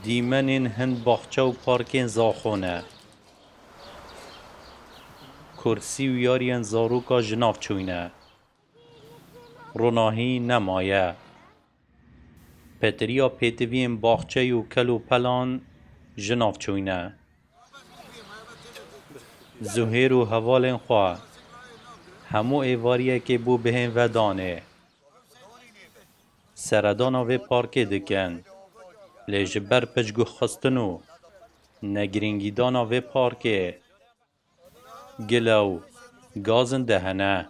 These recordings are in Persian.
دیمنین هند باخچه و پارکین زاخونه کرسی و یارین زاروکا جناف چوینه روناهی نمایه پتریا پیتوین باخچه و کلو پلان جناف چوینه زهیر و حوالین خواه همو ایواریه که بو بهین ودانه سردانا و پارکه دکن لجبر پجگو خستنو نگرینگی دانا و پارکه گلو گازن دهنه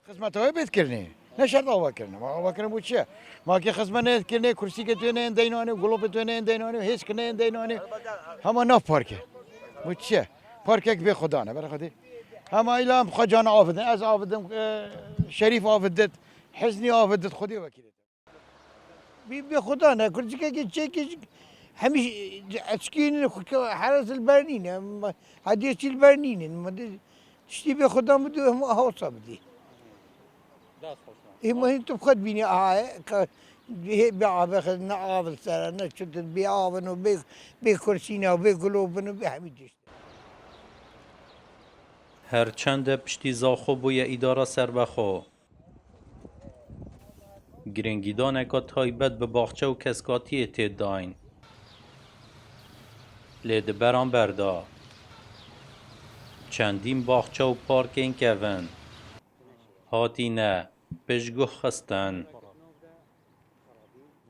خدمت های بید کرنی نه شرط آوا کرنه ما آوا کرنه بود چیه ما که خدمت نه کرنه کرسی که تو نه دینانه گلوب تو نه دینانه هیچ که نه دینانه همه ناف پارکه بود چیه پارکه که به خدا نه برای خودی همه ایلام خجان آفدن از آفدم شریف آفدت حسنی آفدت خودی وکیلت به خدا نه کرسی که چه که همیشه اشکین حرس البرنين حديث البرنين تشتي بخدام بدو هم هوصة بدي ما انتم بخد بيني بيعا بخدنا عابل سنة نشد بيعابن وبكرسينا وبقلوبن وبحميدش هرچند پشتی زاخو بوی اداره سربخو گرنگیدانه که تایبت به باخچه و کسکاتی تید داین لید بران بردا چندین باخچه و پارکین کون هاتی نه پشگو خستن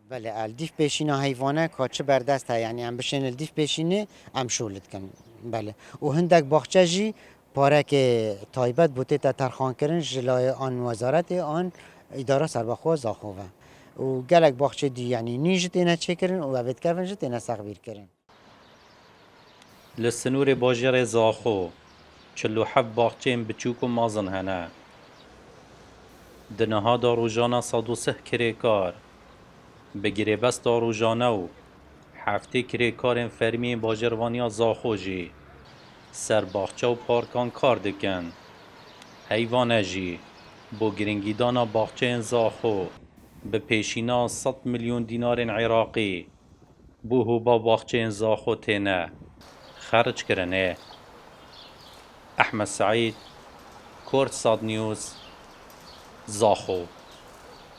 بله الدیف پیشینه حیوانه کاچه بردست ها یعنی ام بشین الدیف پیشینه ام شولد کن بله و هندک باخچه جی پاره که تایبت بوده تا ترخان کرن جلای آن وزارت آن اداره سربخو زاخوه و گلک باخچه دی یعنی نیجت اینا چه کرن و اوید کرن جت اینا سخبیر کرن لسنور باجر زاخو چلو حب باخچین بچوک و مازن هنه دنها دا روژانا 103 کری کار بگیره بس دا روژانه و هفته کری کارن فرمی باجروانیا زاخو جی سر باخچه و پارکان کار دکن حیوانه جی بو گرنگیدانا باخچه زاخو به پیشینا 100 میلیون دینار عراقی بو هو با باخچه زاخو تینه خرج کرنه احمد سعید کورد ساد نیوز زاخو